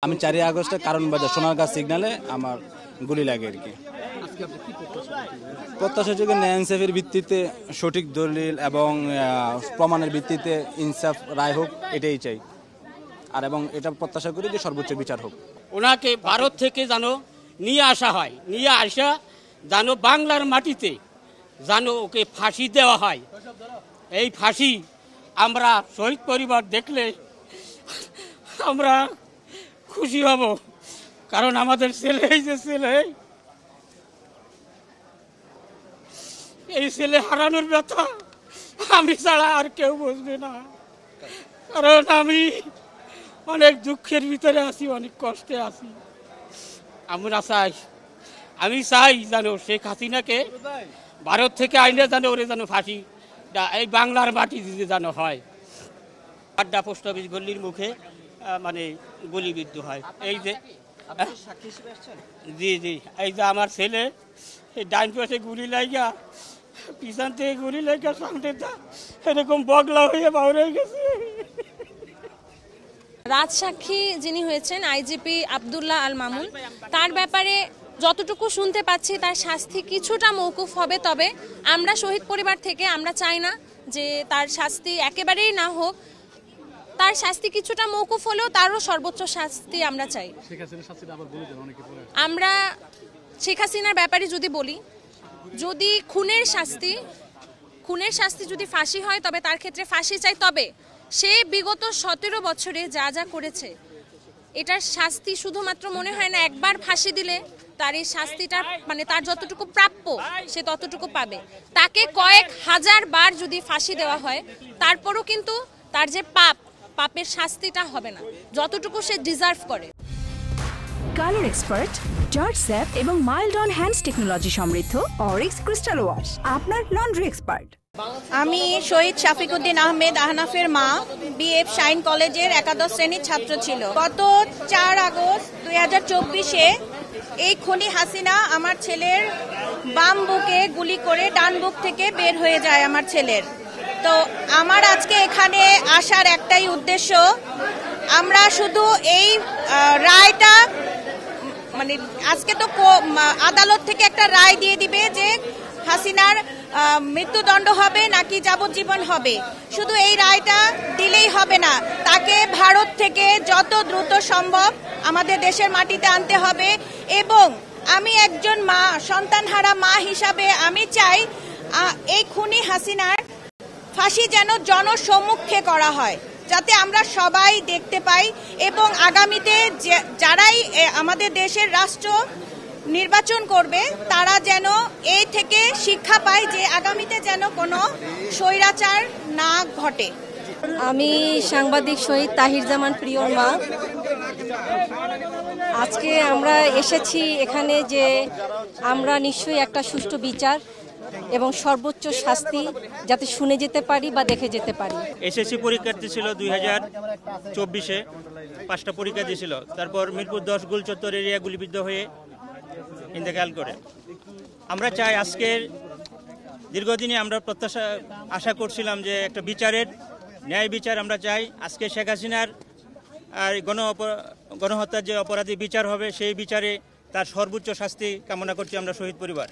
আমি 4 আগস্টে কারণ বাজার সোনারগাঁ সিগন্যালে আমার গুলি লাগে আর কি। প্রত্যাশা যোগ্য ন্যায় ইনসাফের ভিত্তিতে সঠিক দলিল এবং প্রমাণের ভিত্তিতে ইনসাফ রায় হোক, এটাই চাই। আর এবং এটা প্রত্যাশা করি যে সর্বোচ্চ বিচার হোক। ওনাকে ভারত থেকে যেন নিয়ে আসা হয়, নিয়ে আসা যেন বাংলার মাটিতে যেন ওকে ফাঁসি দেওয়া হয়। এই ফাঁসি আমরা শহীদ পরিবার দেখলে আমরা খুশি হব, কারণ আমাদের ছেলে, এই যে ছেলে, এই ছেলে হারানোর ব্যথা আমি ছাড়া আর কেউ বুঝবে না। কারণ আমি অনেক দুঃখের ভিতরে আছি, অনেক কষ্টে আছি। আমি চাই যেন শেখ হাসিনাকে ভারত থেকে আইনে যেন ওরে যেন ফাঁসি এই বাংলার মাটি দিতে যেন হয়। আড্ডা পোস্ট অফিস গল্লির মুখে মানে গুলিবিদ্ধ হয়। এই যে জি জি, এই যে আমার ছেলে ডাইন পাশে গুলি লাগা, পিছন থেকে গুলি লাগা, সামনে এরকম বগলা হয়ে বাউরে গেছে। রাজসাক্ষী যিনি হয়েছেন আইজিপি আব্দুল্লাহ আল মামুন, তার ব্যাপারে যতটুকু শুনতে পাচ্ছি তার শাস্তি কিছুটা মওকুফ হবে। তবে আমরা শহীদ পরিবার থেকে আমরা চাই না যে তার শাস্তি একেবারেই না হোক, তার শাস্তি কিছুটা মওকুফ হলেও তারও সর্বোচ্চ শাস্তি আমরা চাই। আমরা শেখ হাসিনার ব্যাপারে যদি বলি, যদি খুনের শাস্তি যদি ফাঁসি হয় তবে তার ক্ষেত্রে ফাঁসি চাই। তবে সে বিগত 17 বছরে যা যা করেছে এটার শাস্তি শুধুমাত্র মনে হয় না একবার ফাঁসি দিলে তার এই শাস্তিটা মানে তার যতটুকু প্রাপ্য সে ততটুকু পাবে। তাকে কয়েক হাজার বার যদি ফাঁসি দেওয়া হয় তারপরও কিন্তু তার যে পাপের শাস্তিটা হবে না, যতটুকু সে ডিজার্ভ করে। কালার এক্সপার্ট, জর্জ স্যাপ এবং মাইল্ড অন হ্যান্ডস টেকনোলজি সমৃদ্ধ অরিক্স ক্রিস্টাল ওয়াশ আপনার লন্ড্রি এক্সপার্ট। আমি শহীদ শাফিকুদ্দিন আহমেদ আহনাফের মা, বিএফ শাইন কলেজের একাদশ শ্রেণীর ছাত্র ছিল। গত 4 আগস্ট 2024-এ এই খুনি হাসিনা আমার ছেলের বাম বুকে গুলি করে ডান বুক থেকে বের হয়ে যায় আমার ছেলের। তো আমার আজকে এখানে আসার একটাই উদ্দেশ্য, আমরা শুধু এই রায়টা মানে আজকে তো আদালত থেকে একটা রায় দিয়ে দিবে যে হাসিনার মৃত্যুদণ্ড হবে নাকি যাবজ্জীবন হবে। শুধু এই রায়টা দিলেই হবে না, তাকে ভারত থেকে যত দ্রুত সম্ভব আমাদের দেশের মাটিতে আনতে হবে। এবং আমি একজন মা, সন্তানহারা মা হিসাবে আমি চাই এই খুনি হাসিনার ফাঁসি যেন জনসম্মুখে করা হয়, যাতে আমরা সবাই দেখতে পাই এবং আগামীতে যারাই আমাদের দেশের রাষ্ট্র নির্বাচন করবে তারা যেন এই থেকে শিক্ষা পায় যে আগামীতে যেন কোনো স্বৈরাচার না ঘটে। আমি সাংবাদিক শহীদ তাহির জামান প্রিয়র মা। আজকে আমরা এসেছি এখানে যে আমরা নিশ্চয়ই একটা সুষ্ঠু বিচার এবং সর্বোচ্চ শাস্তি যাতে শুনে যেতে পারি বা দেখে যেতে পারি। এসএসসি পরীক্ষার্থী ছিল 2024-এ, 5টা পরীক্ষা দিয়েছিল। তারপর মিরপুর 10 গোল চত্বর এরিয়া গুলিবিদ্ধ হয়ে ইন্তেকাল করে। আমরা চাই আজকের দীর্ঘদিনে আমরা আশা করছিলাম যে একটা বিচারের ন্যায় বিচার আমরা চাই। আজকে শেখ হাসিনার আর গণহত্যার যে অপরাধী বিচার হবে সেই বিচারে তার সর্বোচ্চ শাস্তি কামনা করছি আমরা শহীদ পরিবার।